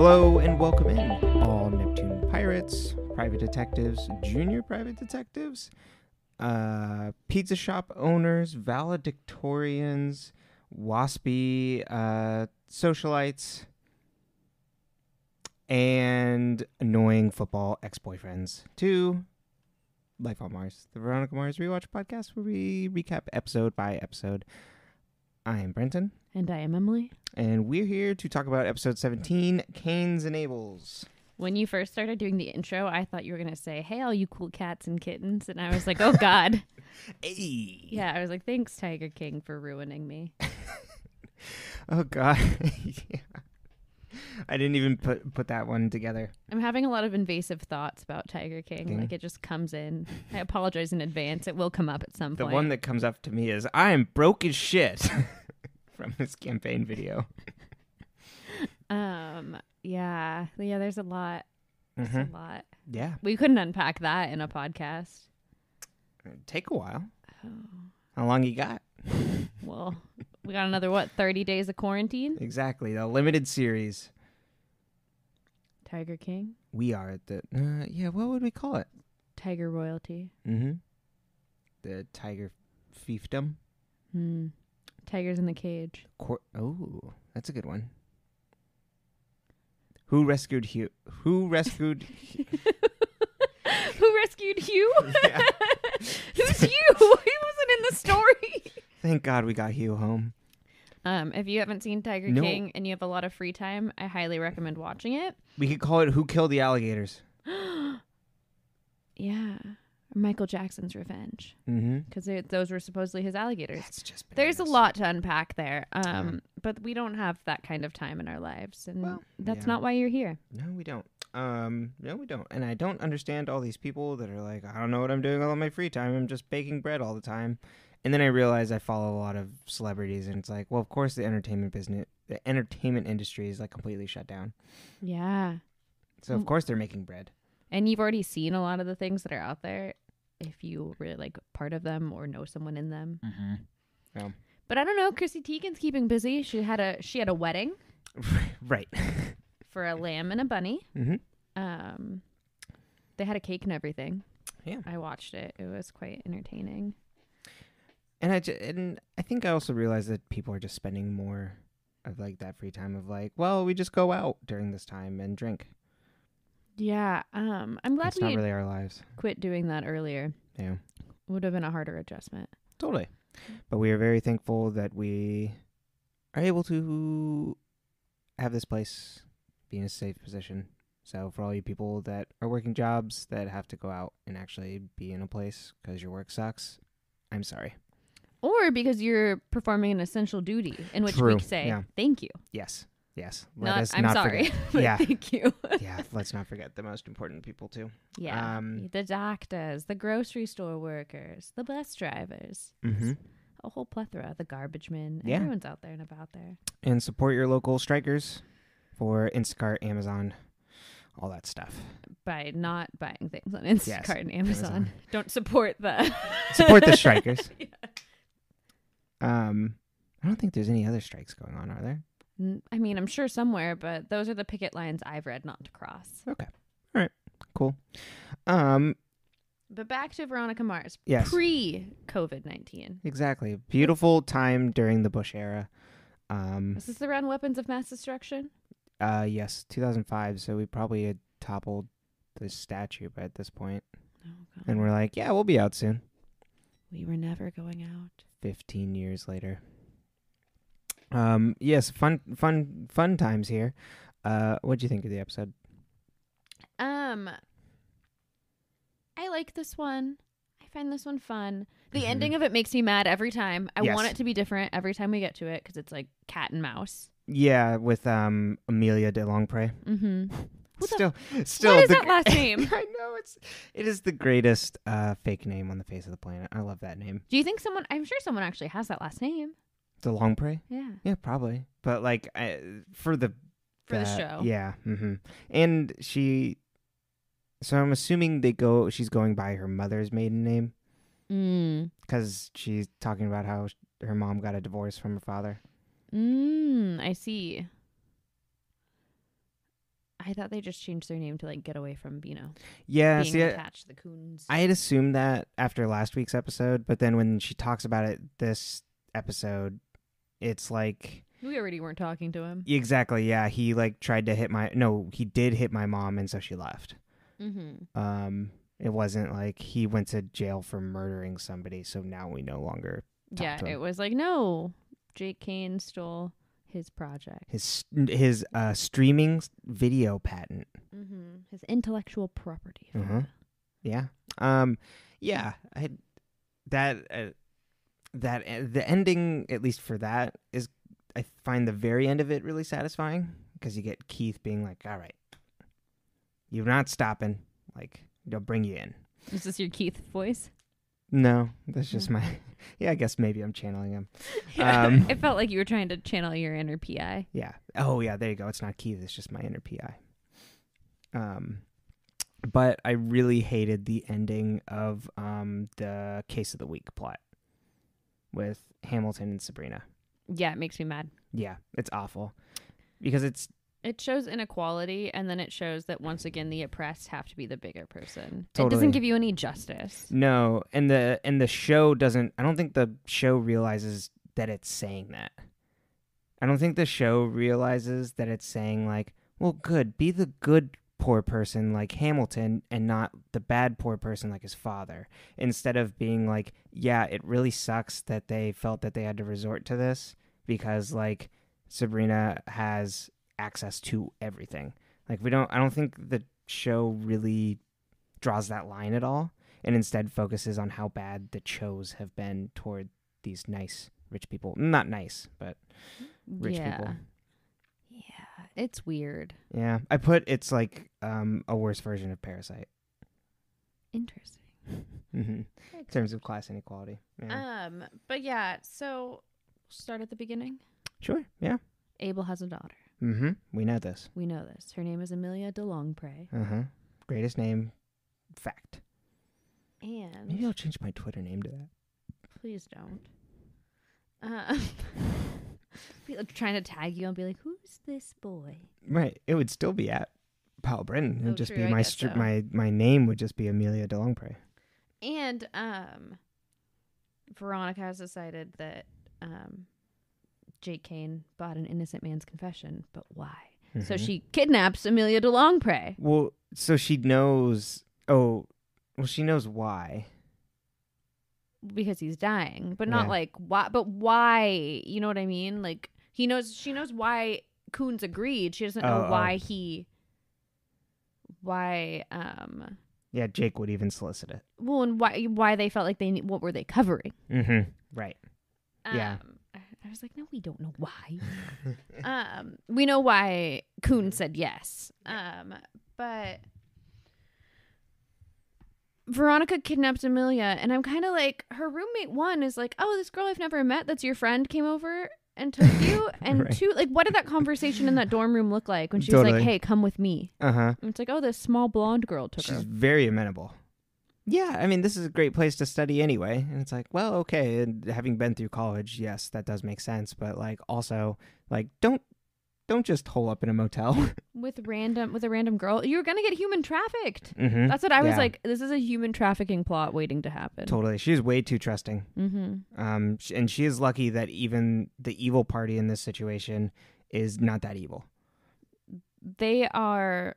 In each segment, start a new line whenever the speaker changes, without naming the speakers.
Hello and welcome in, all Neptune pirates, private detectives, junior private detectives, pizza shop owners, valedictorians, waspy socialites, and annoying football ex-boyfriends to Life on Mars, the Veronica Mars Rewatch podcast where we recap episode by episode. I am Brenton.
And I am Emily.
And we're here to talk about episode 17, Canes and Abels.
When you first started doing the intro, I thought you were going to say, hey, all you cool cats and kittens. And I was like, oh, God.
Hey.
Yeah, I was like, thanks, Tiger King, for ruining me.
Oh, God. Yeah. I didn't even put that one together.
I'm having a lot of invasive thoughts about Tiger King. Like, it just comes in. I apologize in advance. It will come up at some point.
The one that comes up to me is, I am broke as shit. From his campaign video.
Yeah, there's a lot. There's a lot.
Yeah.
We couldn't unpack that in a podcast.
It'd take a while.
Oh.
How long you got?
Well, we got another, 30 days of quarantine?
Exactly. The limited series.
Tiger King?
We are at the, what would we call it?
Tiger royalty.
Mm-hmm. The tiger fiefdom.
Tigers in the cage.
Oh, that's a good one. Who rescued Hugh? Who rescued?
Who rescued Hugh?
Yeah.
Who's Hugh? He wasn't in the story.
Thank God we got Hugh home.
If you haven't seen Tiger King and you have a lot of free time, I highly recommend watching it.
We could call it Who Killed the Alligators.
Yeah. Michael Jackson's Revenge. Because those were supposedly his alligators.
That's just
There's a lot to unpack there. But we don't have that kind of time in our lives. And that's not why you're here.
No, we don't. No, we don't. And I don't understand all these people that are like, I don't know what I'm doing all of my free time. I'm just baking bread all the time. And then I realize I follow a lot of celebrities, and it's like, well, of course the entertainment industry is like completely shut down.
Yeah.
So of course they're making bread. And
you've already seen a lot of the things that are out there if you really like part of them or know someone in them.
Yeah.
But I don't know. Chrissy Teigen's keeping busy. She had a wedding.
Right.
For a lamb and a bunny. They had a cake and everything.
Yeah.
I watched it. It was quite entertaining.
And I think I also realized that people are just spending more of like that free time of like, well, we just go out during this time and drink.
Yeah. I'm glad
it's not really our lives.
Quit doing that earlier.
Yeah.
Would have been a harder adjustment.
Totally. But we are very thankful that we are able to have this place be in a safe position. So for all you people that are working jobs that have to go out and actually be in a place because your work sucks, I'm sorry.
Or because you're performing an essential duty, in which we say, thank you.
Yes.
I'm sorry.
Yeah.
Thank you.
Yeah. Let's not forget the most important people, too.
Yeah. The doctors, the grocery store workers, the bus drivers. A whole plethora. The garbage men.
Yeah.
Everyone's out there and about there.
And support your local strikers for Instacart, Amazon, all that stuff.
By not buying things on Instacart and Amazon. Don't support
Support the strikers.
Yeah.
I don't think there's any other strikes going on, are there?
I mean, I'm sure somewhere, but those are the picket lines I've read not to cross.
Okay. All right. Cool.
But back to Veronica Mars.
Yes.
Pre-COVID-19.
Exactly. Beautiful time during the Bush era.
Is this around weapons of mass destruction?
Yes. 2005. So we probably had toppled the statue by this point.
Oh, God.
And we're like, yeah, we'll be out soon.
We were never going out.
15 years later. Yes, fun times here. What'd you think of the episode?
I like this one. I find this one fun. The ending of it makes me mad every time. I want it to be different every time we get to it because it's like cat and mouse.
Yeah, with Amelia Delongpre. Still.
What is that last name?
I know it is the greatest fake name on the face of the planet. I love that name.
Do you think I'm sure someone actually has that last name.
Delongpre?
Yeah.
Yeah, probably. But like for the
show.
Yeah. And so I'm assuming she's going by her mother's maiden name. Because she's talking about how her mom got a divorce from her father.
I see. I thought they just changed their name to like get away from,
Yeah,
being
see,
attached to the Coons.
I had assumed that after last week's episode, but then when she talks about it this episode, it's like
We already weren't talking to him.
exactly, yeah. He like tried to he did hit my mom, and so she left.
Mm-hmm.
It wasn't like he went to jail for murdering somebody, so now we no longer talk to him.
It was like, no, Jake Kane stole his project.
His streaming video patent.
Mm-hmm. His intellectual property.
Yeah. Yeah. The ending, at least for that, is I find the very end of it really satisfying because you get Keith being like, "All right, you're not stopping. Like, they'll bring you in."
Is this your Keith voice?
No, that's just my. Yeah, I guess maybe I'm channeling him.
It felt like you were trying to channel your inner PI.
Yeah. Oh, yeah. There you go. It's not Keith. It's just my inner PI. But I really hated the ending of the Case of the Week plot with Hamilton and Sabrina.
Yeah, it makes me mad.
Yeah, it's awful because
it shows inequality, and then it shows that once again the oppressed have to be the bigger person.
Totally.
It doesn't give you any justice.
No, and the show doesn't. I don't think the show realizes that it's saying that. I don't think the show realizes that it's saying like, well, good, be the good poor person like Hamilton and not the bad poor person like his father. Instead of being like, yeah, it really sucks that they felt that they had to resort to this because like Sabrina has access to everything. Like I don't think the show really draws that line at all and instead focuses on how bad the Chos have been toward these nice rich people. Not nice, but rich people.
Yeah, it's weird.
Yeah, I put it's like a worse version of Parasite.
Interesting.
In terms of class inequality. Yeah.
But yeah, so start at the beginning.
Sure, yeah.
Abel has a daughter.
We know this.
We know this. Her name is Amelia Delongpre.
Greatest name. Fact.
And
maybe I'll change my Twitter name to that.
Please don't. Be like trying to tag you and be like, "Who's this boy?"
Right. It would still be at Paul Brennan. It would just
true,
be my name would just be Amelia Delongpre.
And Veronica has decided that Jake Kane bought an innocent man's confession, but why? So she kidnaps Amelia Delongpre.
Well, so she knows. Oh, well, she knows why.
Because he's dying, but not like why. But why? You know what I mean? Like she knows why Coons agreed. She doesn't know why he. Why?
Yeah, Jake would even solicit it.
Well, and why they felt like what were they covering?
Right. Yeah.
I was like, no, we don't know why. We know why Coons said yes. But Veronica kidnaps Amelia, and I'm kind of like, her roommate one is like, oh, this girl I've never met that's your friend came over and took you. And right. Two, like, what did that conversation in that dorm room look like when she was like, hey, come with me? And it's like, oh, this small blonde girl took her.
She's very amenable. Yeah, I mean, this is a great place to study anyway. And it's like, well, okay, and having been through college, yes, that does make sense. But like, also, like, don't just hole up in a motel
with a random girl. You're gonna get human trafficked. That's what I was like. This is a human trafficking plot waiting to happen.
Totally, she's way too trusting. And she is lucky that even the evil party in this situation is not that evil.
They are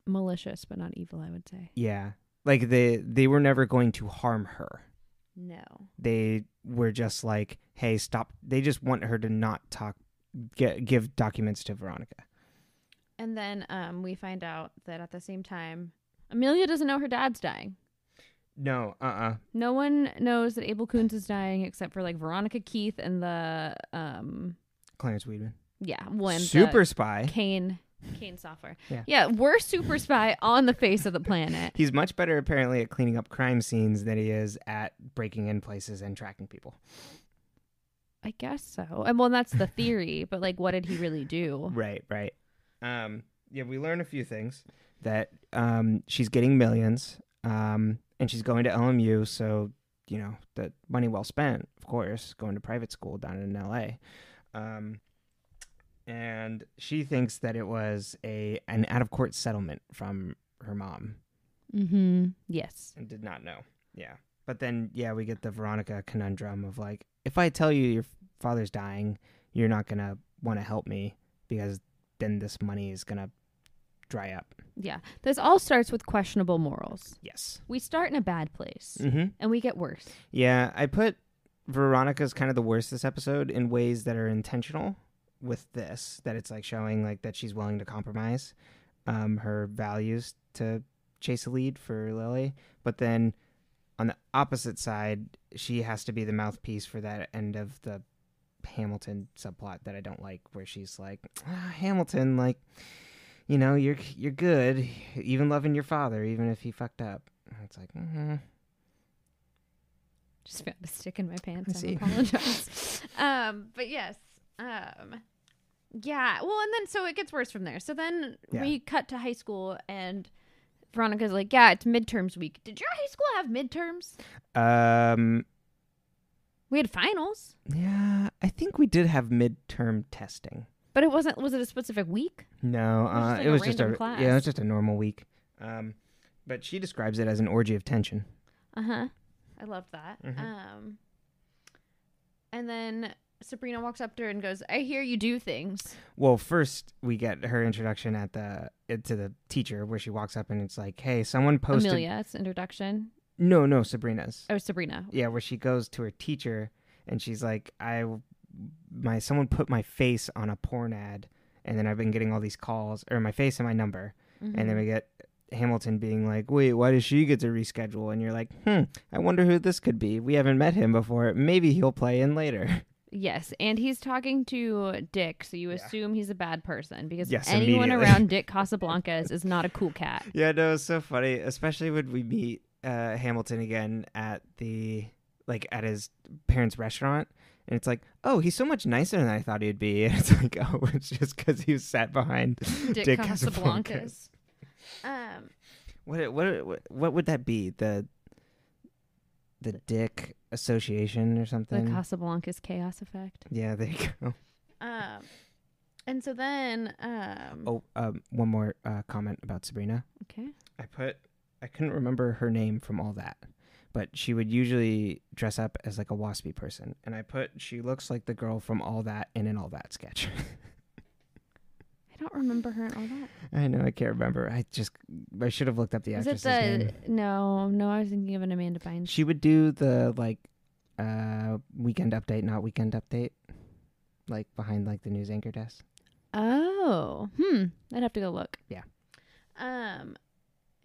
malicious, but not evil, I would say.
Yeah, like they were never going to harm her.
No,
they were just like, hey, stop. They just want her to not talk. Give documents to Veronica.
And then we find out that at the same time, Amelia doesn't know her dad's dying.
No,
No one knows that Abel Coons is dying except for like Veronica Keith and the
Clarence Weedman.
Yeah, when
super spy
Kane software. Yeah, we're super spy on the face of the planet.
He's much better apparently at cleaning up crime scenes than he is at breaking in places and tracking people.
I guess so. And well, that's the theory, but like, what did he really do?
Right. Yeah, we learn a few things. That she's getting millions, and she's going to LMU, so, you know, the money well spent, of course, going to private school down in LA. And she thinks that it was an out-of-court settlement from her mom.
Mm-hmm. Yes.
And did not know. Yeah. But then, we get the Veronica conundrum of like, if I tell you your father's dying, you're not going to want to help me because then this money is going to dry up.
Yeah. This all starts with questionable morals.
Yes.
We start in a bad place and we get worse.
Yeah. I put Veronica's kind of the worst this episode in ways that are intentional with this, that it's like showing like that she's willing to compromise her values to chase a lead for Lily. But then on the opposite side, she has to be the mouthpiece for that end of the Hamilton subplot that I don't like, where she's like, Hamilton, like, you know, you're good, even loving your father, even if he fucked up. And it's like,
Just found a stick in my pants.
I
apologize. But yes. Yeah. Well, and then so it gets worse from there. So then we cut to high school, and Veronica's like, yeah, it's midterms week. Did your high school have midterms? We had finals.
Yeah, I think we did have midterm testing.
But it wasn't. Was it a specific week?
No, it was just a
class.
Yeah, it was just a normal week. But she describes it as an orgy of tension.
I loved that. Mm-hmm. And then Sabrina walks up to her and goes, "I hear you do things."
Well, first we get her introduction to the teacher, where she walks up and it's like, "Hey, someone posted."
Amelia's introduction.
No, Sabrina's.
Oh, Sabrina.
Yeah, where she goes to her teacher and she's like, someone put my face on a porn ad, and then I've been getting all these calls, or my face and my number, and then we get Hamilton being like, wait, why does she get to reschedule? And you're like, I wonder who this could be. We haven't met him before. Maybe he'll play in later.
Yes, and he's talking to Dick, so you assume he's a bad person, because
yes,
anyone around Dick Casablancas is not a cool cat.
Yeah, no, it's so funny, especially when we meet Hamilton again at his parents' restaurant. And it's like, oh, he's so much nicer than I thought he'd be. And it's like, oh, it's just because he was sat behind Dick Casablancas. What would that be? The Dick Association or something?
The Casablancas Chaos Effect.
Yeah, there you go.
And so then...
one more comment about Sabrina.
Okay.
I couldn't remember her name from all that, but she would usually dress up as like a waspy person. And she looks like the girl from All That in an All That sketch.
I don't remember her in All That.
I know, I can't remember. I should have looked up the actress's name.
No, I was thinking of an Amanda Bynes.
She would do the Weekend Update, not Weekend Update, like behind like the news anchor desk.
Oh, I'd have to go look.
Yeah.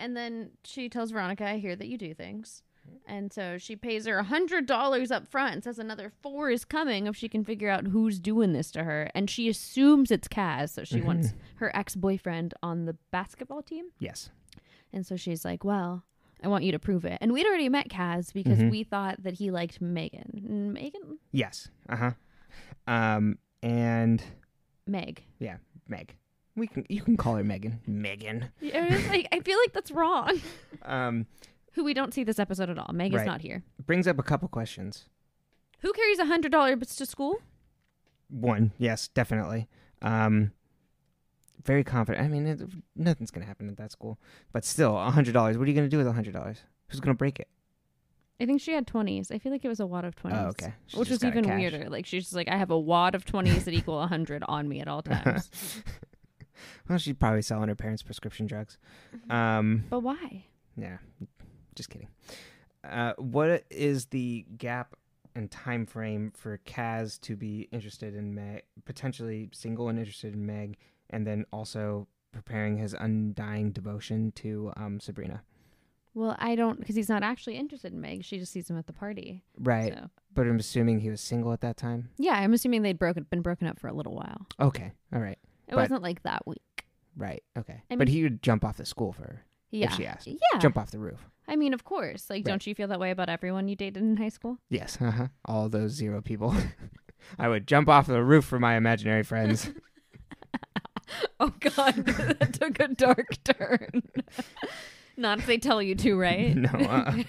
And then she tells Veronica, I hear that you do things. And so she pays her $100 up front and says another $4 is coming if she can figure out who's doing this to her. And she assumes it's Kaz, so she wants her ex-boyfriend on the basketball team.
Yes. And
so she's like, well, I want you to prove it. And we'd already met Kaz because we thought that he liked Megan. Megan?
Yes. And
Meg.
Yeah, Meg. You can call her Megan. Megan.
Yeah, I feel like that's wrong. Who we don't see this episode at all. Meg is not here.
Brings up a couple questions.
Who carries $100 to school?
One, yes, definitely. Very confident. I mean, nothing's going to happen at that school. But still, $100. What are you going to do with $100? Who's going to break it?
I think she had 20s. I feel like it was a wad of 20s.
Oh, okay.
Which was even weirder. Like, she's just like, I have a wad of 20s that equal 100 on me at all times.
Well, she's probably selling her parents' prescription drugs.
But why?
Yeah, just kidding. What is the gap and time frame for Kaz to be interested in Meg, potentially single and interested in Meg, and then also preparing his undying devotion to Sabrina?
Well, I don't, because he's not actually interested in Meg. She just sees him at the party.
Right.
So.
But I'm assuming he was single at that time?
Yeah, I'm assuming they'd been broken up for a little while.
Okay. All right.
It wasn't like that week.
Right. Okay.
I mean,
but he would jump off the school for her if she asked.
Yeah.
Jump off the roof.
I mean, of course. Like, don't you feel that way about everyone you dated in high school?
Yes. All those 0 people. I would jump off the roof for my imaginary friends.
Oh, God. That took a dark turn. Not if they tell you to, right?
No.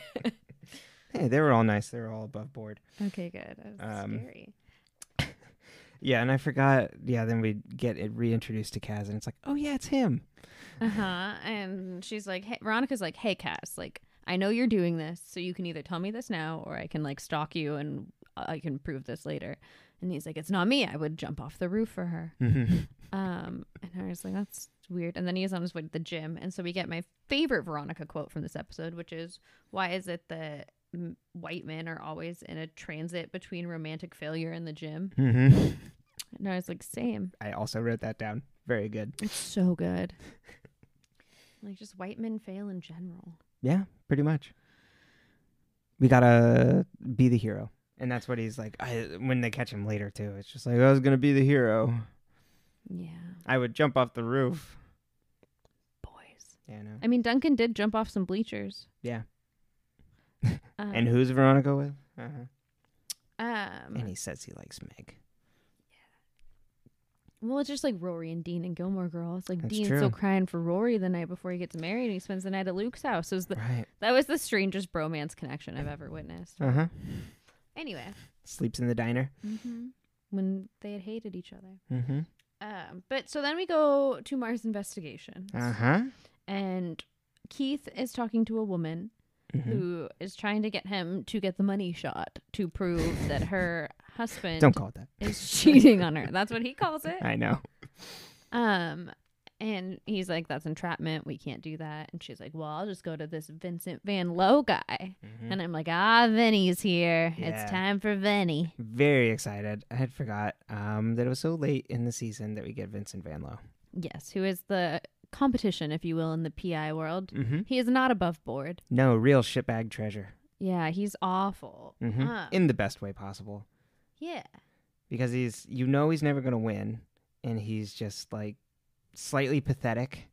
Hey, they were all nice. They were all above board.
Okay, good. That was scary.
Yeah, and I forgot. Yeah, then we get it reintroduced to Kaz, and it's like, oh yeah, it's him.
And she's like, hey, Veronica's like, hey, Cass, like, I know you're doing this, so you can either tell me this now, or I can like stalk you and I can prove this later. And he's like, it's not me. I would jump off the roof for her. And I was like, that's weird. And then he is on his way to the gym. And so we get my favorite Veronica quote from this episode, which is, why is it that white men are always in a transit between romantic failure and the gym? And I was like, same.
I also wrote that down. Very good.
It's so good. Like, just white men fail in general.
Yeah, pretty much. We gotta be the hero. And that's what he's like. When they catch him later, too. It's just like, I was going to be the hero.
Yeah.
I would jump off the roof.
Boys.
Yeah, no.
I mean, Duncan did jump off some bleachers.
Yeah. And who's Veronica with? And he says he likes Meg.
Well, it's just like Rory and Dean and Gilmore Girls. Like,
That's
Dean's
true.
still crying for Rory the night before he gets married, and he spends the night at Luke's house.
Right.
That was the strangest bromance connection I've ever witnessed. Anyway.
Sleeps in the diner.
When they had hated each other.
But
so then we go to Mars Investigations. And Keith is talking to a woman who is trying to get him to get the money shot to prove that her husband
don't call it that.
is cheating on her. That's what he calls it.
I know.
And he's like, that's entrapment. We can't do that. And she's like, well, I'll just go to this Vincent Van Lowe guy. And I'm like, Vinny's here.
Yeah.
It's time for Vinny.
Very excited. I had forgot that it was so late in the season that we get Vincent Van Lowe.
Yes, who is the competition, if you will, in the PI world. He is not above board.
No, real shitbag treasure.
Yeah, he's awful.
In the best way possible.
Yeah.
Because he's never going to win. And he's just like slightly pathetic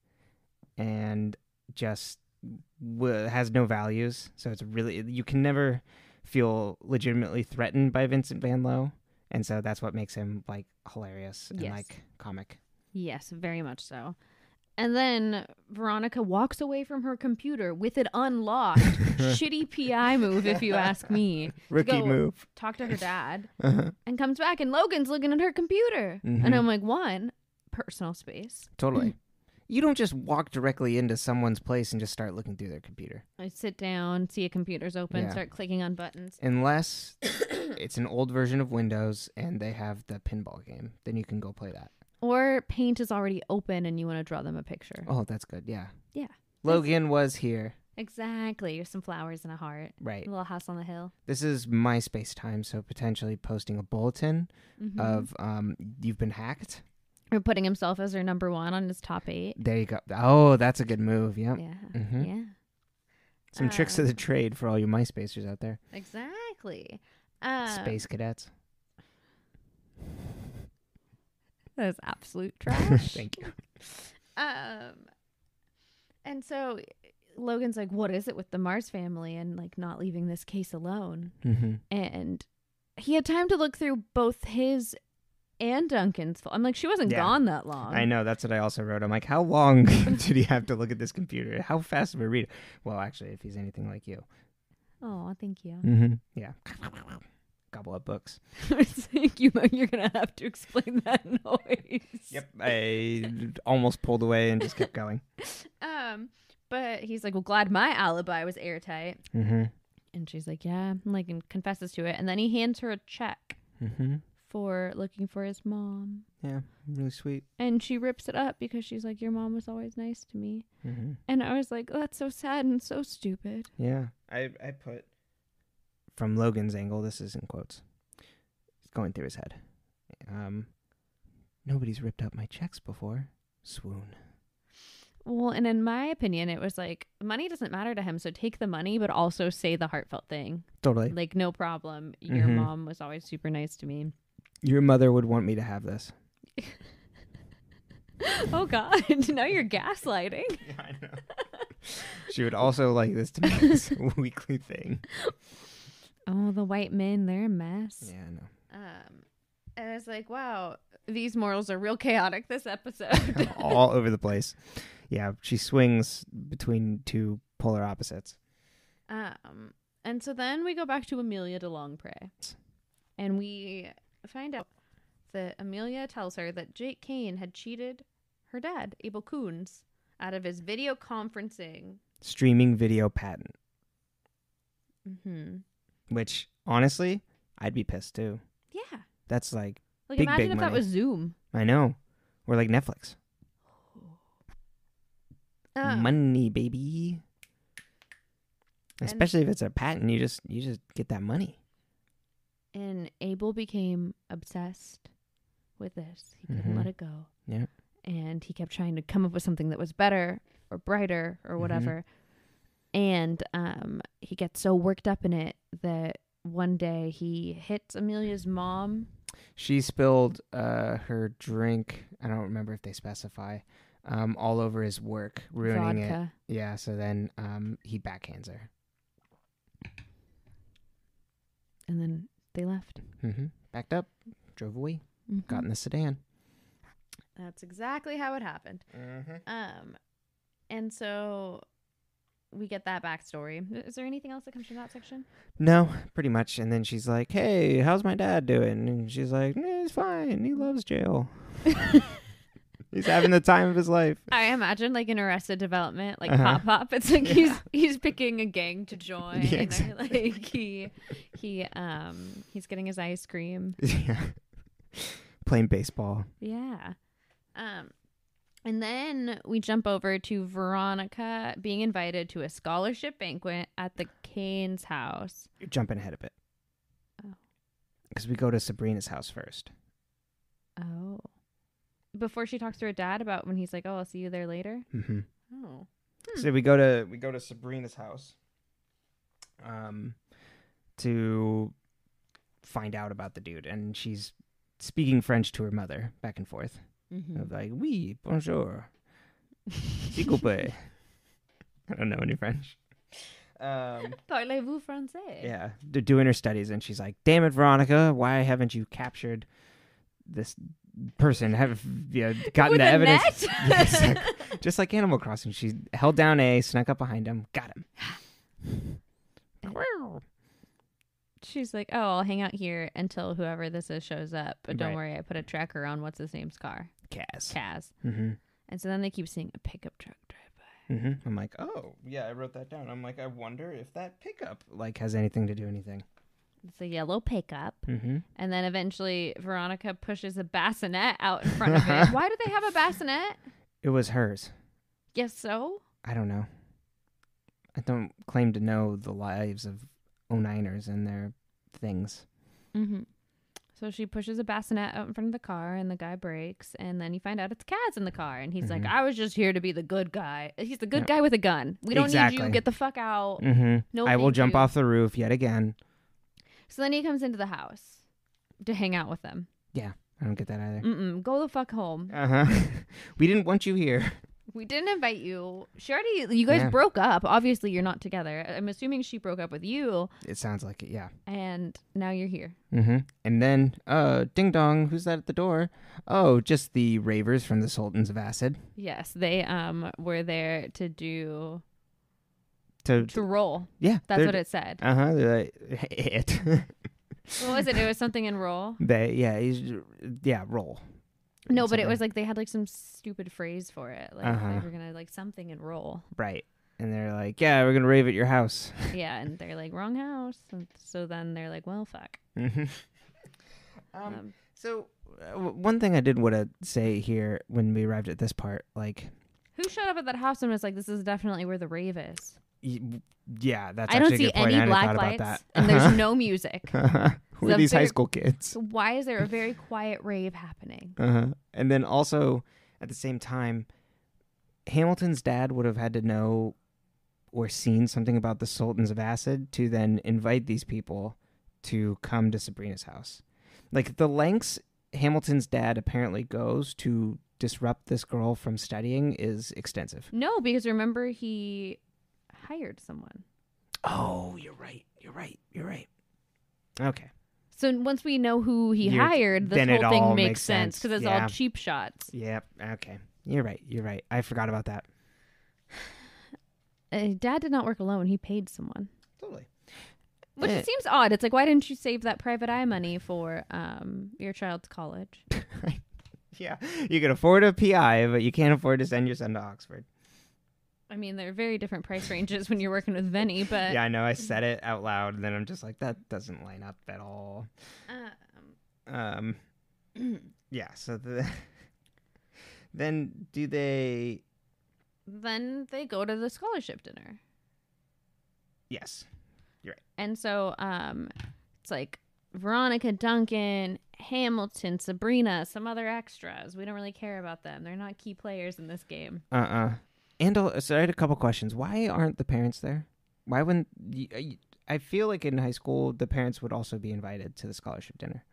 and just has no values. So it's really, you can never feel legitimately threatened by Vincent Van Lowe. And so that's what makes him like hilarious and like comic.
Yes, very much so. And then Veronica walks away from her computer with it unlocked. Shitty PI move, if you ask me.
Rookie move.
Talk to her dad. And comes back, and Logan's looking at her computer. And I'm like, one, personal space.
Totally. You don't just walk directly into someone's place and just start looking through their computer.
I sit down, see a computer's open, start clicking on buttons.
Unless it's an old version of Windows and they have the pinball game. Then you can go play that.
Or Paint is already open and you want to draw them a picture.
Oh, that's good. Yeah.
Yeah.
Logan was here.
Exactly. Some flowers and a heart.
Right.
A little house on the hill.
This is MySpace time, so potentially posting a bulletin of you've been hacked.
Or putting himself as their number one on his top 8.
There you go. Oh, that's a good move. Yep.
Yeah. Yeah.
Some tricks of the trade for all you MySpacers out there.
Exactly.
Space cadets.
That is absolute trash.
Thank you.
And so Logan's like, what is it with the Mars family and like not leaving this case alone? And he had time to look through both his and Duncan's. I'm like, she wasn't gone that long.
I know. That's what I also wrote. I'm like, how long did he have to look at this computer? How fast of a reader? Well, actually, if he's anything like you.
Oh, thank you.
Yeah. Gobble up books.
You're going to have to explain that noise.
Yep. I almost pulled away and just kept going.
But he's like, well, glad my alibi was airtight. And she's like, yeah, like, and confesses to it. And then he hands her a check for looking for his mom.
Yeah, really sweet.
And she rips it up because she's like, your mom was always nice to me. And I was like, oh, that's so sad and so stupid.
Yeah. I put, from Logan's angle, this is in quotes, it's going through his head. Nobody's ripped up my checks before. Swoon.
Well, and in my opinion, it was like, money doesn't matter to him, so take the money, but also say the heartfelt thing.
Totally.
Like, no problem. Your mom was always super nice to me.
Your mother would want me to have this.
Oh, God. Now you're gaslighting.
Yeah, I know. She would also like this to be this weekly thing.
Oh, the white men, they're a mess.
Yeah, I know.
And I was like, wow, these morals are real chaotic this episode.
All over the place. Yeah, she swings between two polar opposites.
And so then we go back to Amelia Delongpre. And we find out that Amelia tells her that Jake Kane had cheated her dad, Abel Coons, out of his video conferencing.
Streaming video patent.
Mm-hmm.
Which, honestly, I'd be pissed too.
Yeah.
That's like
Like,
big,
imagine
big
if
money.
that was Zoom.
I know. Or like Netflix. Money, baby. Especially if it's a patent, you just get that money.
And Abel became obsessed with this. He couldn't let it go.
Yeah.
And he kept trying to come up with something that was better or brighter or whatever. And he gets so worked up in it that one day he hits Amelia's mom.
She spilled her drink. I don't remember if they specify. All over his work, ruining
Vodka.
it. Yeah, so then he backhands her.
And then they left.
Backed up, drove away, got in the sedan.
That's exactly how it happened. And so we get that backstory. Is there anything else that comes from that section?
No, pretty much. And then she's like, "Hey, how's my dad doing?" And she's like, "He's fine. He loves jail. He's having the time of his life."
I imagine like in Arrested Development, like Pop. It's like he's picking a gang to join.
Yeah,
exactly. Like he's getting his ice cream.
Yeah. Playing baseball.
Yeah. And then we jump over to Veronica being invited to a scholarship banquet at the Kane's house.
You're jumping ahead a bit.
Oh.
Because we go to Sabrina's house first.
Oh. Before she talks to her dad about when he's like, "Oh, I'll see you there later." Oh.
So we go to Sabrina's house to find out about the dude, and she's speaking French to her mother back and forth. Of like, "Oui, bonjour, s'il vous plaît." I don't know any French.
Parlez-vous français?
Yeah, they're doing her studies, and she's like, "Damn it, Veronica, why haven't you captured this person? Have you gotten
With
the
a
evidence?"
net?
Yes, just like Animal Crossing, she held down A, snuck up behind him, got him.
She's like, "Oh, I'll hang out here until whoever this is shows up. But don't
Right.
worry, I put a tracker on what's his name's car,
Kaz.
Kaz."
Mm-hmm.
And so then they keep seeing a pickup truck drive by.
I'm like, oh yeah, I wrote that down. I'm like, I wonder if that pickup like has anything to do anything.
It's a yellow pickup.
Mm-hmm.
And then eventually Veronica pushes a bassinet out in front of it. Why do they have a bassinet?
It was hers.
Guess so.
I don't know. I don't claim to know the lives of 09ers and their things.
So she pushes a bassinet out in front of the car, and the guy brakes, and then you find out it's Kaz in the car, and he's like, "I was just here to be the good guy." He's the good guy with a gun. We don't need you. Get the fuck out. No,
I will jump off the roof yet again.
So then he comes into the house to hang out with them.
Yeah, I don't get that either.
Go the fuck home.
We didn't want you here.
We didn't invite you. You guys broke up. Obviously, you're not together. I'm assuming she broke up with you.
It sounds like it, yeah.
And now you're here.
And then, ding dong, who's that at the door? Oh, just the ravers from the Sultans of Acid.
Yes, they were there to roll.
Yeah.
That's what it said.
They're like, it.
What was it? It was something in roll?
Roll.
No, but it was like they had like some stupid phrase for it. Like they were going to like something and roll.
Right. And they're like, "Yeah, we're going to rave at your house."
Yeah, and they're like, "Wrong house." And so then they're like, "Well, fuck."
So one thing I did want to say here when we arrived at this part, like,
who showed up at that house and was like, "This is definitely where the rave is"?
Yeah, that's
I don't
actually
see
a good point.
any
I
black
thought
lights,
about that.
and there's no music.
Who are these high school kids?
So why is there a very quiet rave happening?
And then also, at the same time, Hamilton's dad would have had to know or seen something about the Sultans of Acid to then invite these people to come to Sabrina's house. Like, the lengths Hamilton's dad apparently goes to disrupt this girl from studying is extensive.
No, because remember, he hired someone.
Oh, you're right. Okay.
So once we know who he hired, this whole thing makes sense because it's all cheap shots.
Yep. Okay. You're right. I forgot about that.
Dad did not work alone. He paid someone.
Totally.
Which seems odd. It's like, why didn't you save that private eye money for your child's college?
Yeah, you can afford a PI, but you can't afford to send your son to Oxford.
I mean, they're very different price ranges when you're working with Vinny, but...
Yeah, I know. I said it out loud, and then I'm just like, that doesn't line up at all. Yeah, so then do they...
Then they go to the scholarship dinner.
Yes, you're right.
And so it's like Veronica, Duncan, Hamilton, Sabrina, some other extras. We don't really care about them. They're not key players in this game.
And so I had a couple questions. Why aren't the parents there? Why wouldn't... I feel like in high school, the parents would also be invited to the scholarship dinner.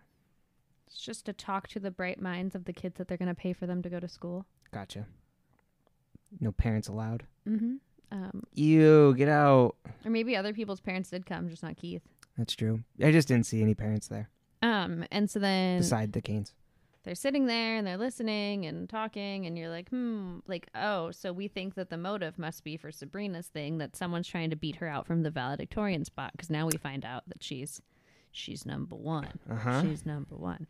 It's just to talk to the bright minds of the kids that they're going to pay for them to go to school.
Gotcha. No parents allowed?
Mm-hmm.
Ew, get out.
Or maybe other people's parents did come, just not Keith.
That's true. I just didn't see any parents there.
And so then...
Beside the Canes.
They're sitting there and they're listening and talking and you're like, like, oh, so we think that the motive must be for Sabrina's thing, that someone's trying to beat her out from the valedictorian spot, because now we find out that she's number one. She's number one.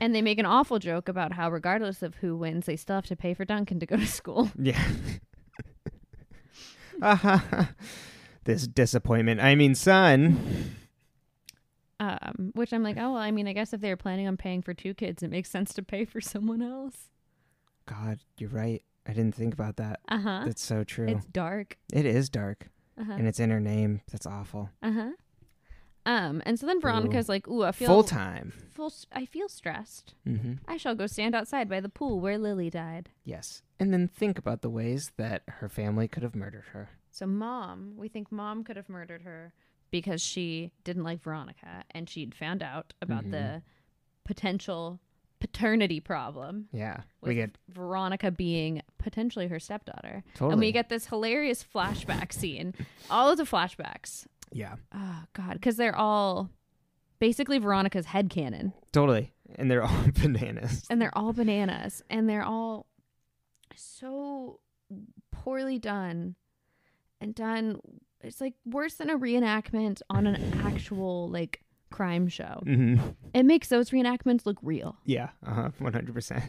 And they make an awful joke about how regardless of who wins, they still have to pay for Duncan to go to school.
Yeah. This disappointment. I mean, son.
Which I'm like, oh, well, I mean, I guess if they were planning on paying for two kids, it makes sense to pay for someone else.
God, you're right. I didn't think about that. That's so true.
It's dark.
It is dark. And it's in her name. That's awful.
And so then Veronica's like, ooh, I feel...
Full time.
I feel stressed.
Mm-hmm.
I shall go stand outside by the pool where Lily died.
Yes. And then think about the ways that her family could have murdered her.
So we think mom could have murdered her because she didn't like Veronica and she'd found out about the potential paternity problem.
Yeah.
With
we get
Veronica being potentially her stepdaughter.
Totally.
And we get this hilarious flashback scene. All of the flashbacks.
Yeah.
Oh, God. Because they're all basically Veronica's headcanon.
Totally. And they're all bananas.
And they're all so poorly done. And done, it's like worse than a reenactment on an actual like crime show. It makes those reenactments look real.
Yeah, 100%.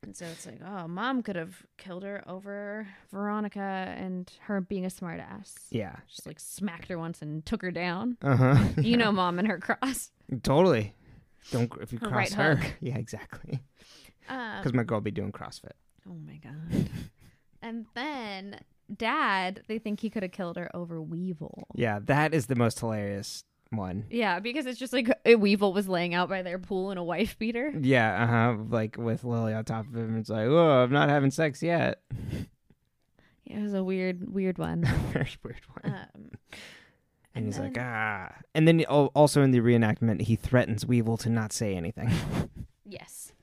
And so it's like, oh, mom could have killed her over Veronica and her being a smartass.
Yeah.
Just like smacked her once and took her down.
You
know, mom and her cross.
Totally. Don't if you
her
cross
right
her.
hook.
Yeah, exactly. Because my girl be doing CrossFit.
Oh my God. And then Dad, they think he could have killed her over Weevil.
Yeah, that is the most hilarious one.
Yeah, because it's just like a Weevil was laying out by their pool in a wife beater.
Yeah, like with Lily on top of him. It's like, oh, I'm not having sex yet.
Yeah, it was a weird one.
Very weird one. And he's like, ah. And then also in the reenactment, he threatens Weevil to not say anything.
Yes.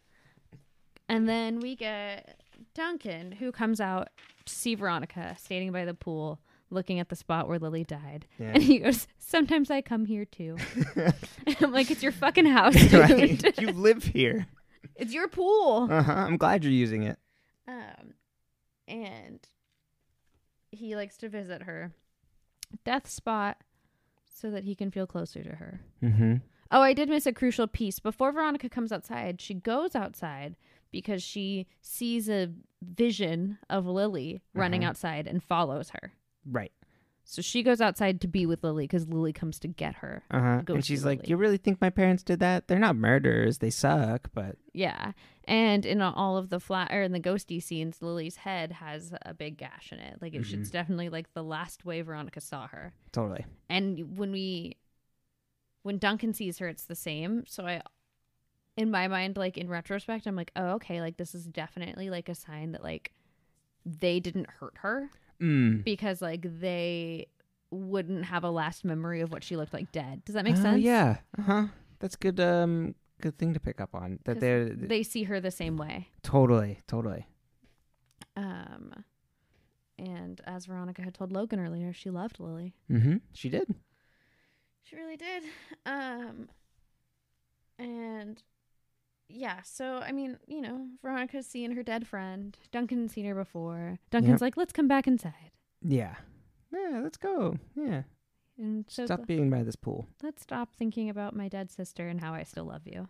And then we get Duncan, who comes out to see Veronica standing by the pool looking at the spot where Lily died. Yeah. And he goes, sometimes I come here too. And I'm like, it's your fucking house, dude.
Right. You live here.
It's your pool.
I'm glad you're using it.
And he likes to visit her death spot so that he can feel closer to her. Oh, I did miss a crucial piece. Before Veronica comes outside, she goes outside because she sees a vision of Lily running outside and follows her.
Right.
So she goes outside to be with Lily because Lily comes to get her.
And she's like, you really think my parents did that? They're not murderers. They suck, but...
Yeah. And in all of the in the ghosty scenes, Lily's head has a big gash in it. Like, it's definitely like the last way Veronica saw her.
Totally.
And when Duncan sees her, it's the same. So in my mind, like in retrospect, I'm like, oh, okay, like this is definitely like a sign that like they didn't hurt her because like they wouldn't have a last memory of what she looked like dead. Does that make sense?
Yeah. That's good. Good thing to pick up on that.
They see her the same way.
Totally.
And as Veronica had told Logan earlier, she loved Lily.
She did.
She really did. And yeah, so I mean, you know, Veronica's seeing her dead friend. Duncan's seen her before. Duncan's like, let's come back inside.
Yeah, let's go. Yeah.
And so
Stop being by this pool.
let's stop thinking about my dead sister and how I still love you.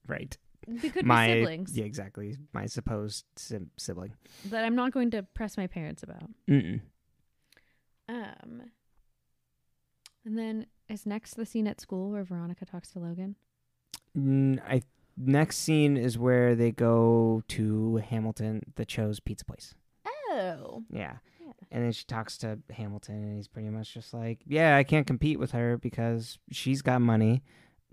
Right.
We could be siblings.
Yeah, exactly. My supposed sibling.
That I'm not going to press my parents about.
Mm-mm.
And then is next the scene at school where Veronica talks to Logan?
Next scene is where they go to Hamilton, the Cho's pizza place.
Oh.
Yeah. And then she talks to Hamilton, and he's pretty much just like, yeah, I can't compete with her because she's got money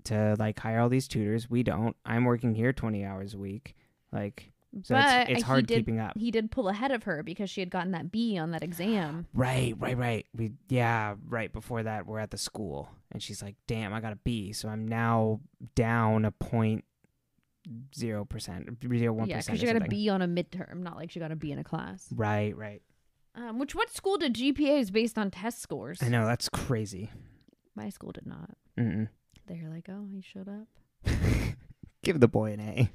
to, like, hire all these tutors. We don't. I'm working here 20 hours a week. Like, so
but
it's hard keeping up.
He did pull ahead of her because she had gotten that B on that exam.
Right. Right before that, we're at the school, and she's like, damn, I got a B, so I'm now down a 0.0%, 0.01%.
Yeah, because she got a B on a midterm, not like she got a B in a class.
Right.
What school did GPAs based on test scores?
I know, that's crazy.
My school did not.
Mm-mm.
They're like, oh, he showed up.
Give the boy an A.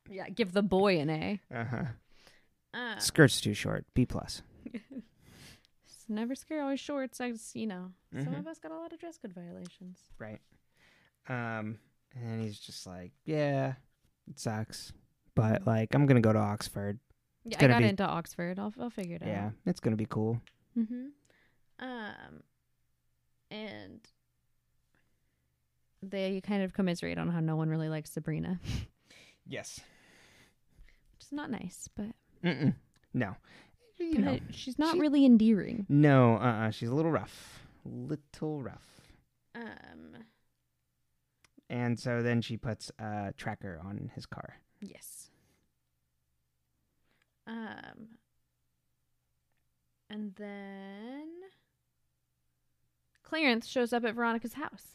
Yeah, give the boy an A.
Uh-huh. Skirt's too short. B+.
Never scare, always shorts. Some
Mm-hmm.
of us got a lot of dress code violations.
Right. And he's just like, yeah, it sucks, but like, I'm gonna go to Oxford.
Yeah, I got into Oxford. I'll figure it out.
Yeah, it's gonna be cool.
Mm-hmm. And they kind of commiserate on how no one really likes Sabrina.
Yes.
Which is not nice, but
no.
She's not really endearing.
No, she's a little rough. And so then she puts a tracker on his car.
Yes. And then Clarence shows up at Veronica's house,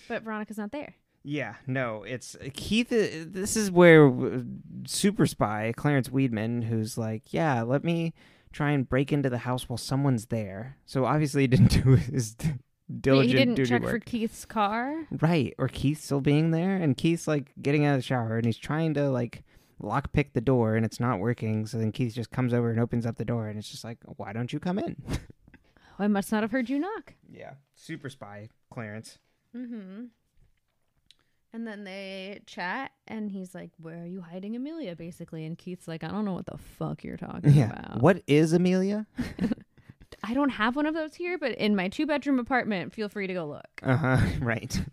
but Veronica's not there.
Yeah, no, it's Keith. This is where super spy Clarence Weedman, who's like, yeah, let me try and break into the house while someone's there. So obviously he didn't do his diligent
he didn't
duty
check
work.
for Keith's car.
Right, or Keith still being there, and Keith's like getting out of the shower, and he's trying to like lockpick the door, and it's not working. So then Keith just comes over and opens up the door, and it's just like, why don't you come in?
I must not have heard you knock.
Yeah, super spy Clarence.
Mm-hmm. And then they chat, and he's like, where are you hiding Amelia, basically? And Keith's like, I don't know what the fuck you're talking about.
What is Amelia?
I don't have one of those here, but in my 2-bedroom apartment, feel free to go look.
Right.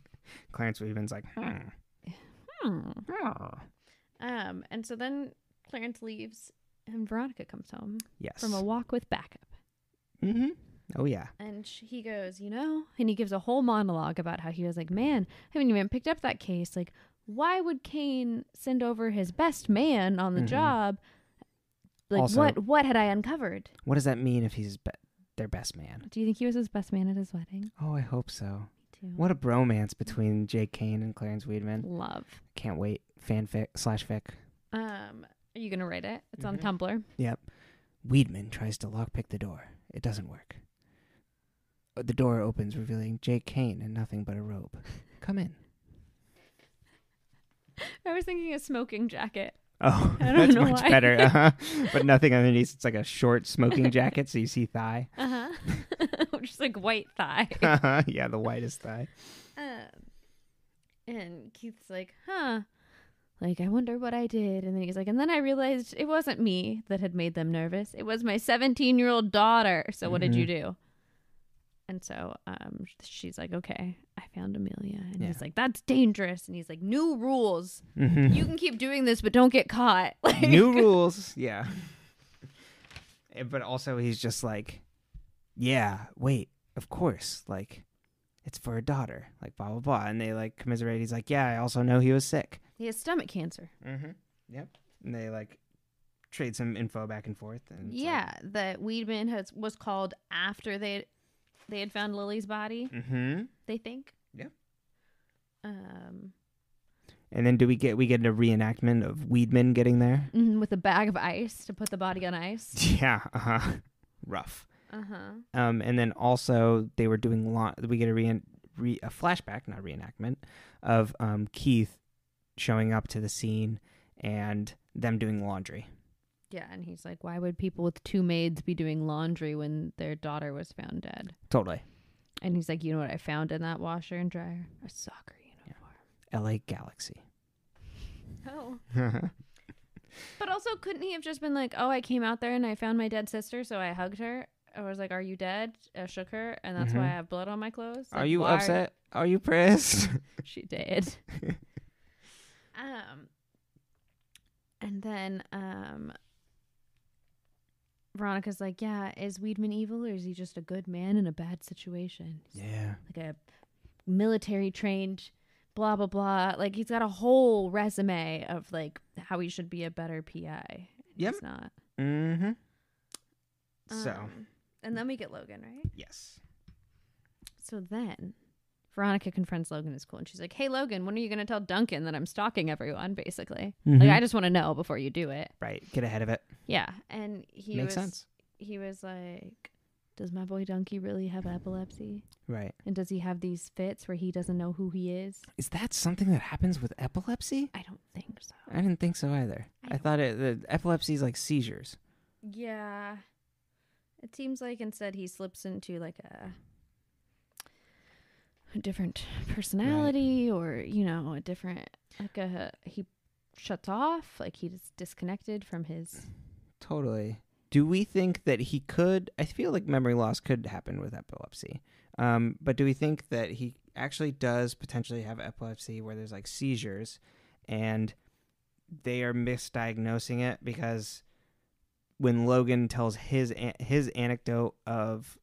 Clarence Weedman's like,
And so then Clarence leaves, and Veronica comes home.
Yes.
From a walk with backup.
Mm-hmm. Oh, yeah.
And he goes, and he gives a whole monologue about how he was like, man, I haven't even picked up that case. Like, why would Kane send over his best man on the job? Like, also, what had I uncovered?
What does that mean if he's their best man?
Do you think he was his best man at his wedding?
Oh, I hope so.
Me too.
What a bromance between Jake Kane and Clarence Weedman.
Love.
Can't wait. Fanfic/fic.
Are you going to write it? It's on Tumblr.
Yep. Weedman tries to lockpick the door. It doesn't work. The door opens, revealing Jake Kane in nothing but a robe. Come in.
I was thinking a smoking jacket.
Oh, that's much better. But nothing underneath. It's like a short smoking jacket, so you see thigh.
Just like white thigh.
Yeah, the whitest thigh.
And Keith's like, like, I wonder what I did. And then he's like, and then I realized it wasn't me that had made them nervous. It was my 17-year-old daughter. So what did you do? And so she's like, okay, I found Amelia. And he's like, that's dangerous. And he's like, new rules. You can keep doing this, but don't get caught. Like,
new rules. Yeah. But also he's just like, yeah, wait, of course. Like, it's for a daughter. Like, blah, blah, blah. And they like commiserate. He's like, yeah, I also know he was sick.
He has stomach cancer.
Yep. And they like trade some info back and forth. And
that Weedman was called after they had found Lily's body. They think.
Yeah. And then we get a reenactment of Weedman getting there
with a bag of ice to put the body on ice.
Yeah. Rough. And then also they were doing we get a flashback, not reenactment, of Keith showing up to the scene and them doing laundry.
Yeah, and he's like, why would people with 2 maids be doing laundry when their daughter was found dead?
Totally.
And he's like, you know what I found in that washer and dryer? A soccer uniform.
Yeah. LA Galaxy.
Oh. But also, couldn't he have just been like, oh, I came out there and I found my dead sister, so I hugged her. I was like, are you dead? I shook her, and that's why I have blood on my clothes. Like,
are you upset? Are you pressed?
She did. And then Veronica's like, yeah, is Weidman evil, or is he just a good man in a bad situation? He's like a military trained blah blah blah. Like, he's got a whole resume of like how he should be a better PI.
Yep.
He's not.
Mm-hmm. So.
And then we get Logan, right?
Yes.
So then Veronica confronts Logan at school, and she's like, hey, Logan, when are you going to tell Duncan that I'm stalking everyone, basically? Like, I just want to know before you do it.
Right. Get ahead of it.
Yeah. And
Makes sense.
He was like, does my boy Dunky really have epilepsy?
Right.
And does he have these fits where he doesn't know who he is?
Is that something that happens with epilepsy?
I don't think so.
I didn't think so either. I thought the epilepsy is like seizures.
Yeah. It seems like instead he slips into like a different personality, right. Or, you know, a different, like he shuts off, like he's disconnected from his.
Totally. Do we think that he could, I feel like memory loss could happen with epilepsy. But do we think that he actually does potentially have epilepsy where there's like seizures and they are misdiagnosing it? Because when Logan tells his anecdote of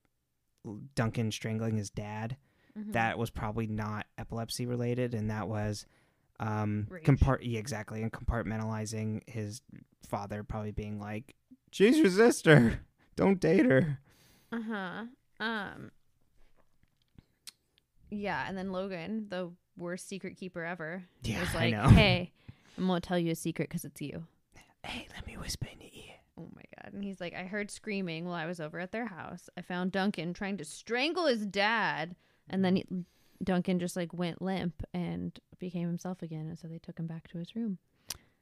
Duncan strangling his dad, that was probably not epilepsy related, and that was exactly, and compartmentalizing his father probably being like, she's your sister, don't date her.
Yeah, and then Logan, the worst secret keeper ever, was
I
like,
know.
hey, I'm gonna tell you a secret because it's you.
Hey, let me whisper in your ear.
Oh my God. And he's like, I heard screaming while I was over at their house. I found Duncan trying to strangle his dad. And then Duncan just like went limp and became himself again. And so they took him back to his room.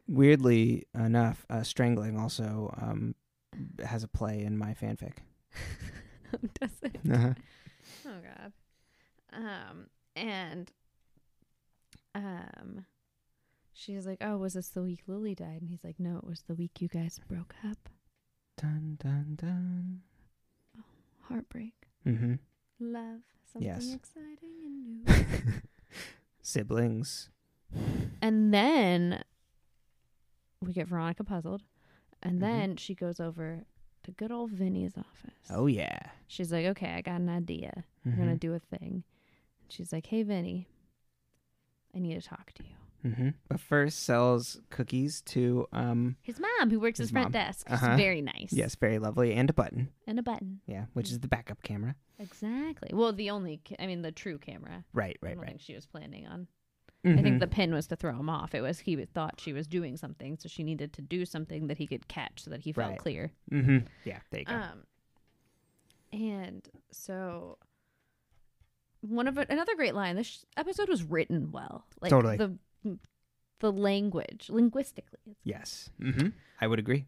Weirdly enough, strangling also has a play in my fanfic.
Does it?
Uh-huh.
Oh God. She's like, oh, was this the week Lily died? And he's like, no, it was the week you guys broke up.
Dun, dun, dun.
Oh, heartbreak.
Mm-hmm.
Love. Something exciting and new.
Siblings.
And then we get Veronica puzzled. And then she goes over to good old Vinny's office.
Oh, yeah.
She's like, okay, I got an idea. We're going to do a thing. And she's like, hey, Vinny, I need to talk to you.
But first sells cookies to
his mom, who works his front desk. She's very nice.
Yes, very lovely. And a button. Yeah, which is the backup camera.
Exactly. Well, the true camera.
Right.
I don't think she was planning on. I think the pin was to throw him off. It was he thought she was doing something, so she needed to do something that he could catch so that he felt clear.
Yeah, there you go.
And so another great line. This episode was written well. Like,
totally.
The language, linguistically.
Yes. I would agree.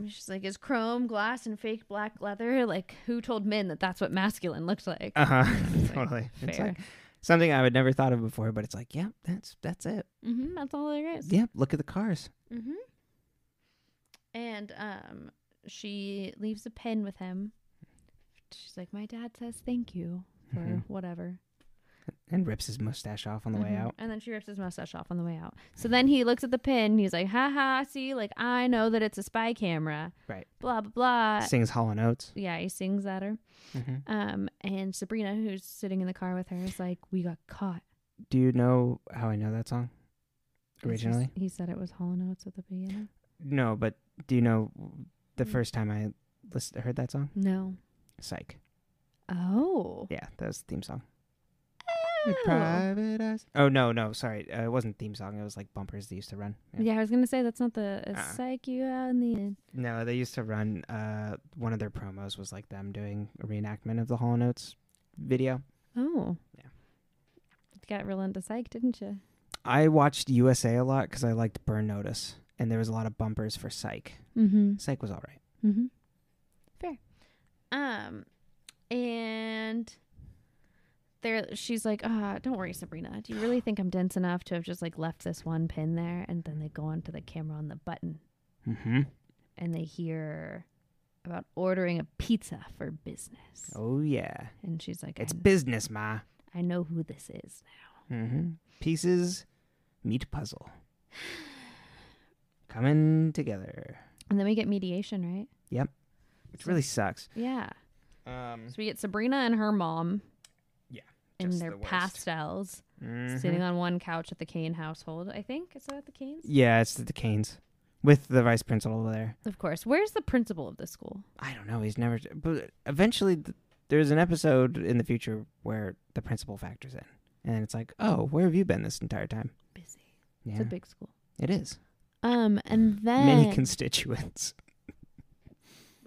She's like, is chrome, glass, and fake black leather? Like, who told men that that's what masculine looks like?
Totally.
Fair.
It's like something I would never thought of before, but it's like, yeah, that's it.
That's all there is.
Yeah, look at the cars.
And she leaves a pen with him. She's like, my dad says thank you for whatever.
And rips his mustache off on the way out.
And then she rips his mustache off on the way out. So then he looks at the pin. He's like, ha, see, like, I know that it's a spy camera.
Right.
Blah, blah, blah.
Sings Hall & Oates.
Yeah, he sings at her. And Sabrina, who's sitting in the car with her, is like, we got caught.
Do you know how I know that song originally?
He said it was Hall & Oates at the beginning.
No, but do you know the first time I heard that song?
No.
Psych.
Oh.
Yeah, that was the theme song. Private eyes. Oh, no, sorry. It wasn't theme song. It was like bumpers they used to run.
Yeah, I was going to say that's not the psych you out in the end.
No, they used to run, one of their promos was like them doing a reenactment of the Hall & Oates video.
Oh.
Yeah.
You got real into psych, didn't you?
I watched USA a lot because I liked Burn Notice. and there was a lot of bumpers for Psych.
Mm-hmm.
Psych was all right.
Mm-hmm. Fair. And she's like, don't worry, Sabrina. Do you really think I'm dense enough to have just like left this one pin there? And then they go onto the camera on the button.
Mm-hmm.
And they hear about ordering a pizza for business.
Oh, yeah.
And she's like,
it's business, Ma.
I know who this is now.
Mm-hmm. Pieces meet puzzle. Coming together.
And then we get mediation, right?
Yep. Which really sucks.
Yeah. So we get Sabrina and her mom.
Yeah.
In their pastels. Mm-hmm. Sitting on one couch at the Kane household, I think. Is that at the Canes?
Yeah, it's the Canes. With the vice principal there.
Of course. Where's the principal of the school?
I don't know. He's never... But eventually, there's an episode in the future where the principal factors in. And it's like, oh, where have you been this entire time?
Busy.
Yeah.
It's a big school.
It is.
And then...
Many constituents.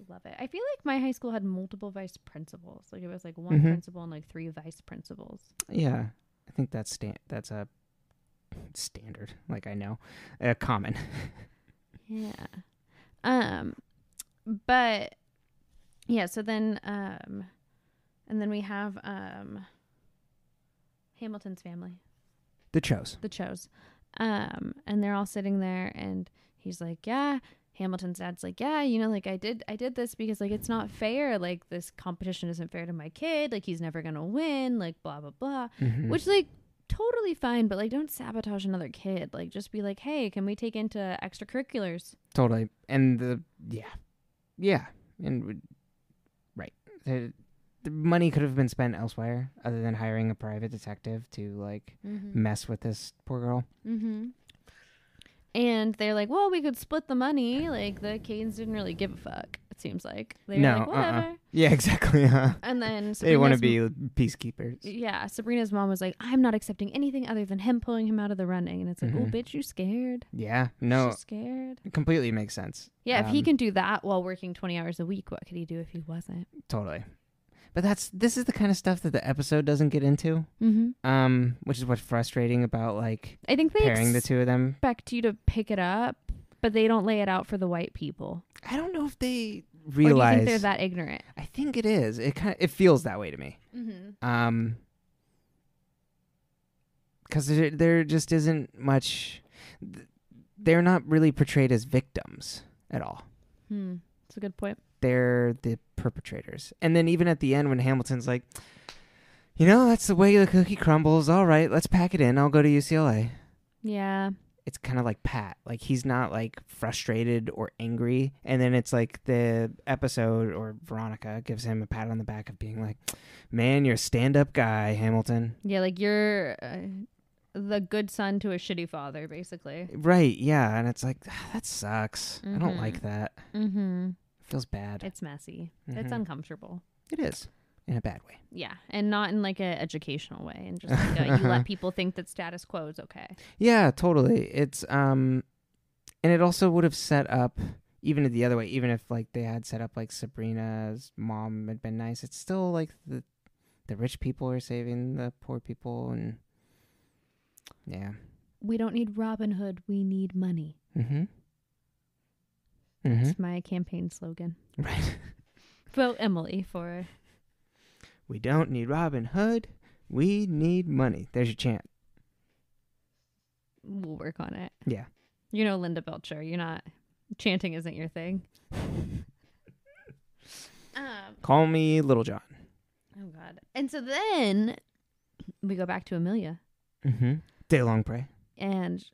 Love it. I feel like my high school had multiple vice principals. Like, it was like one principal and like 3 vice principals.
Yeah. I think that's a standard. Like, I know. Common.
Yeah. But yeah, so then and then we have Hamilton's family.
The Chose.
And they're all sitting there and he's like, yeah, Hamilton's dad's like, yeah, you know, like I did this because like it's not fair, like this competition isn't fair to my kid, like he's never gonna win, like blah blah blah. Mm-hmm. Which like totally fine, but like don't sabotage another kid. Like just be like, hey, can we take into extracurriculars?
Totally. And and right, the money could have been spent elsewhere other than hiring a private detective to like mess with this poor girl.
And they're like, well, we could split the money. Like the Canes didn't really give a fuck, it seems like. They're like, whatever.
Yeah, exactly.
And then
they want to be peacekeepers.
Yeah, Sabrina's mom was like, I'm not accepting anything other than him pulling him out of the running. And it's like, oh, bitch, you scared?
Yeah, no.
She's scared.
It completely makes sense.
Yeah, if he can do that while working 20 hours a week, what could he do if he wasn't?
Totally. But this is the kind of stuff that the episode doesn't get into. Which is what's frustrating about like
I think they
pairing the two of them.
Expect you to pick it up, but they don't lay it out for the white people.
I don't know if they realize.
Or do you think they're that ignorant?
I think it is. It feels that way to me. Because there just isn't much. They're not really portrayed as victims at all.
That's a good point.
They're the perpetrators. And then even at the end when Hamilton's like, you know, that's the way the cookie crumbles. All right, let's pack it in. I'll go to UCLA.
Yeah.
It's kind of like Pat. Like he's not like frustrated or angry. And then it's like the episode or Veronica gives him a pat on the back of being like, man, you're a stand-up guy, Hamilton.
Yeah, like you're the good son to a shitty father, basically.
Right, yeah. And it's like, that sucks. I don't like that. Feels bad.
It's messy. It's uncomfortable.
It is. In a bad way.
Yeah. And not in like an educational way. And just like you let people think that status quo is okay.
Yeah, totally. It's and it also would have set up even the other way, even if like they had set up like Sabrina's mom had been nice, it's still like the rich people are saving the poor people. And yeah.
We don't need Robin Hood, we need money. That's my campaign slogan.
Right.
Vote Emily for...
We don't need Robin Hood. We need money. There's your chant.
We'll work on it.
Yeah.
You know Linda Belcher. You're not... Chanting isn't your thing.
Call me Little John.
Oh, God. And so then we go back to Amelia.
Delongpre.
And...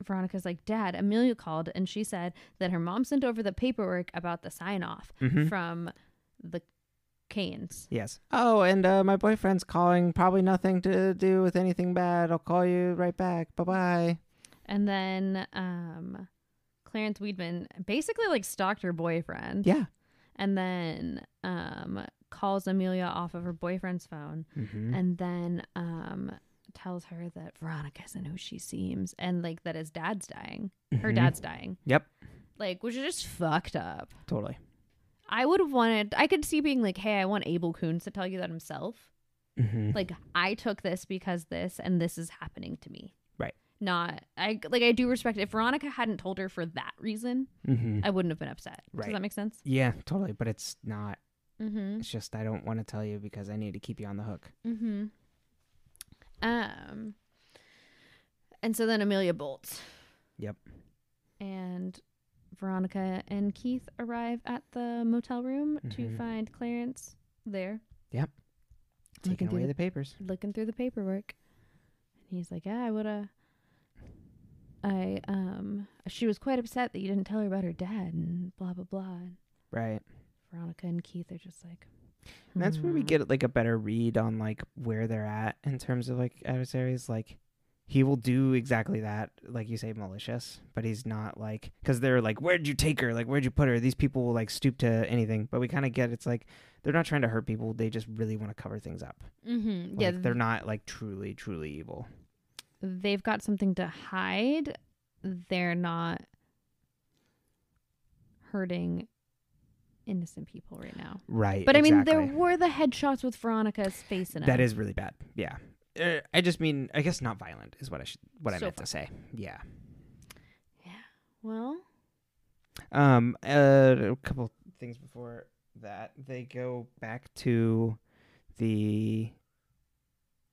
Veronica's like, Dad, Amelia called and she said that her mom sent over the paperwork about the sign-off from the Canes.
Yes. Oh, and my boyfriend's calling. Probably nothing to do with anything bad. I'll call you right back. Bye-bye.
And then Clarence Weedman basically like stalked her boyfriend.
Yeah.
And then calls Amelia off of her boyfriend's phone. And then... tells her that Veronica isn't who she seems and like that his dad's dying. Her dad's dying.
Yep.
Like, which is just fucked up.
Totally.
I would have wanted, I could see being like, hey, I want Abel Coons to tell you that himself. Like, I took this because this and this is happening to me.
Right.
I do respect it. If Veronica hadn't told her for that reason, I wouldn't have been upset. Right. Does that make sense?
Yeah, totally. But it's not. It's just I don't want to tell you because I need to keep you on the hook.
And so then Amelia bolts.
Yep.
And Veronica and Keith arrive at the motel room to find Clarence there.
Yep. Taking away the papers.
Looking through the paperwork. And he's like, yeah, she was quite upset that you didn't tell her about her dad and blah, blah, blah.
Right.
Veronica and Keith are just like...
And that's where we get like a better read on like where they're at in terms of like adversaries. Like he will do exactly that, like you say, malicious, but he's not like, because they're like, where'd you take her? Like, where'd you put her? These people will like stoop to anything, but we kind of get it's like they're not trying to hurt people. They just really want to cover things up. Like, yeah. They're not like truly, truly evil.
They've got something to hide. They're not hurting innocent people right now.
Right.
But exactly. I mean, there were the headshots with Veronica's face in it.
That is really bad. Yeah. I just mean, I guess not violent is what I meant to say. Yeah.
Yeah. Well.
A couple things before that. They go back to the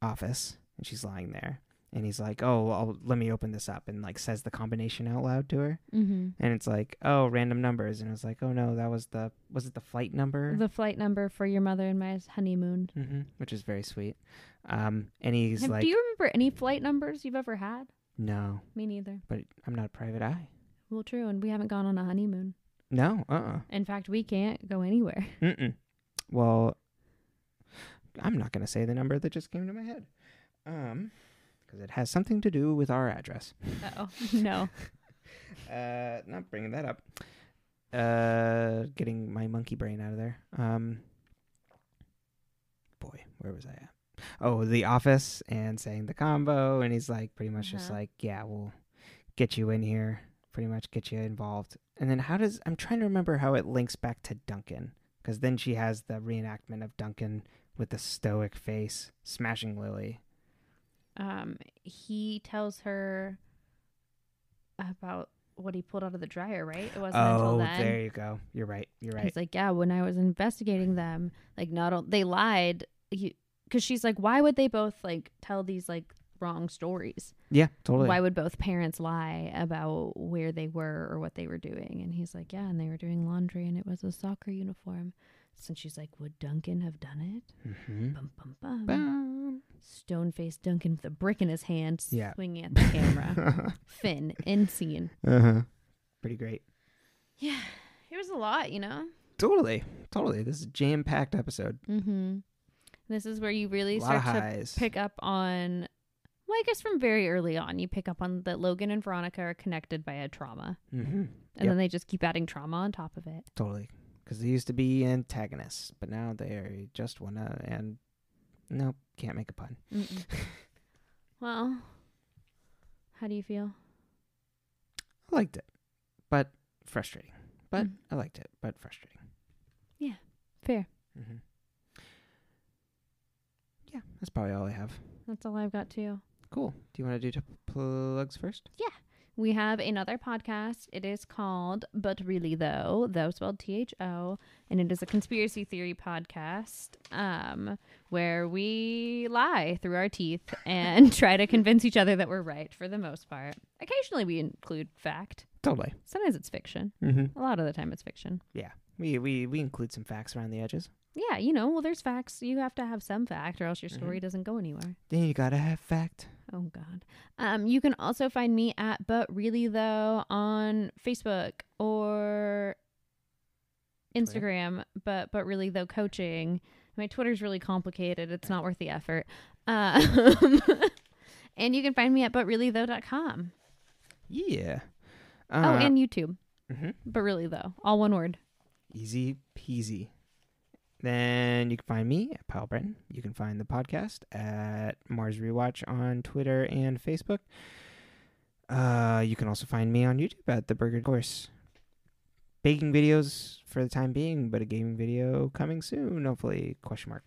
office and she's lying there. And he's like, oh, let me open this up, and like says the combination out loud to her. And it's like, oh, random numbers. And I was like, oh no, that was it the flight number?
The flight number for your mother and my honeymoon.
Which is very sweet. And he's like,
do you remember any flight numbers you've ever had?
No.
Me neither.
But I'm not a private eye.
Well, true. And we haven't gone on a honeymoon.
No.
In fact, we can't go anywhere.
Well, I'm not going to say the number that just came to my head. Because it has something to do with our address.
Uh-oh. No.
Not bringing that up. Getting my monkey brain out of there. Boy, where was I at? Oh, the office and saying the combo. And he's like, pretty much just like, yeah, we'll get you in here. Pretty much get you involved. And then I'm trying to remember how it links back to Duncan. Because then she has the reenactment of Duncan with the stoic face smashing Lily.
He tells her about what he pulled out of the dryer, right? It wasn't until then.
Oh, there you go. You're right.
He's like, yeah, when I was investigating them, like they lied. Because she's like, why would they both like tell these like wrong stories?
Yeah, totally.
Why would both parents lie about where they were or what they were doing? And he's like, yeah, and they were doing laundry and it was a soccer uniform. So she's like, would Duncan have done it? Bum, bum, bum.
Bum.
Stone-faced Duncan with a brick in his hand, swinging at the camera. Finn, end scene.
Pretty great.
Yeah, it was a lot, you know?
Totally. This is a jam-packed episode.
This is where you really start to pick up on, well, I guess from very early on, you pick up on that Logan and Veronica are connected by a trauma. And then they just keep adding trauma on top of it.
Totally. Because they used to be antagonists, but now they just want to, and nope, can't make a pun.
Well, how do you feel?
I liked it, but frustrating. But I liked it, but frustrating.
Yeah, fair.
Yeah, that's probably all I have.
That's all I've got too.
Cool. Do you want to do plugs first?
Yeah. We have another podcast. It is called But Really Though spelled THO, and it is a conspiracy theory podcast where we lie through our teeth and try to convince each other that we're right for the most part. Occasionally we include fact.
Totally.
Sometimes it's fiction. A lot of the time it's fiction.
Yeah. We include some facts around the edges.
Yeah, well, there's facts. You have to have some fact or else your story doesn't go anywhere.
Then you gotta have fact.
Oh, God. You can also find me at But Really Though on Facebook or Instagram, but Really Though Coaching. My Twitter's really complicated. It's not worth the effort. And you can find me at butreallythough.com.
Yeah.
And YouTube. But Really Though. All one word.
Easy peasy. Then you can find me at Pyle Breton. You can find the podcast at Mars Rewatch on Twitter and Facebook. You can also find me on YouTube at The Burger Course. Baking videos for the time being, but a gaming video coming soon, hopefully, question mark.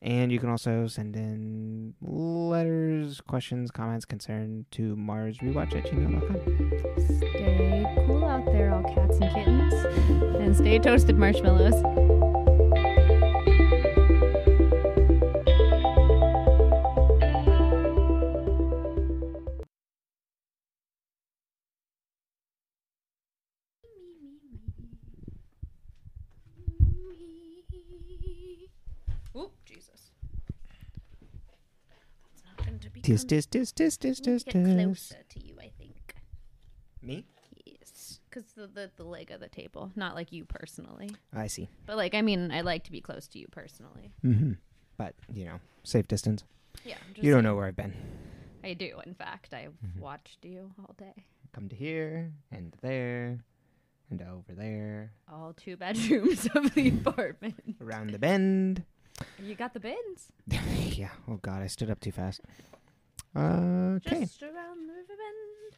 And you can also send in letters, questions, comments, concern to marsrewatch@gmail.com.
Stay cool out there, all cats and kittens. And stay toasted, marshmallows. Oh, Jesus. That's not going to be
Tis.
get closer to you, I think.
Me?
Yes. Because the leg of the table. Not like you personally.
I see.
But, like, I mean, I like to be close to you personally.
Mm-hmm. But, safe distance.
Yeah.
You don't know where I've been.
I do, in fact. I've watched you all day.
Come to here, and there, and over there.
All 2 bedrooms of the apartment.
Around the bend.
You got the bins.
Yeah. Oh, God, I stood up too fast. Okay.
Just around the bend.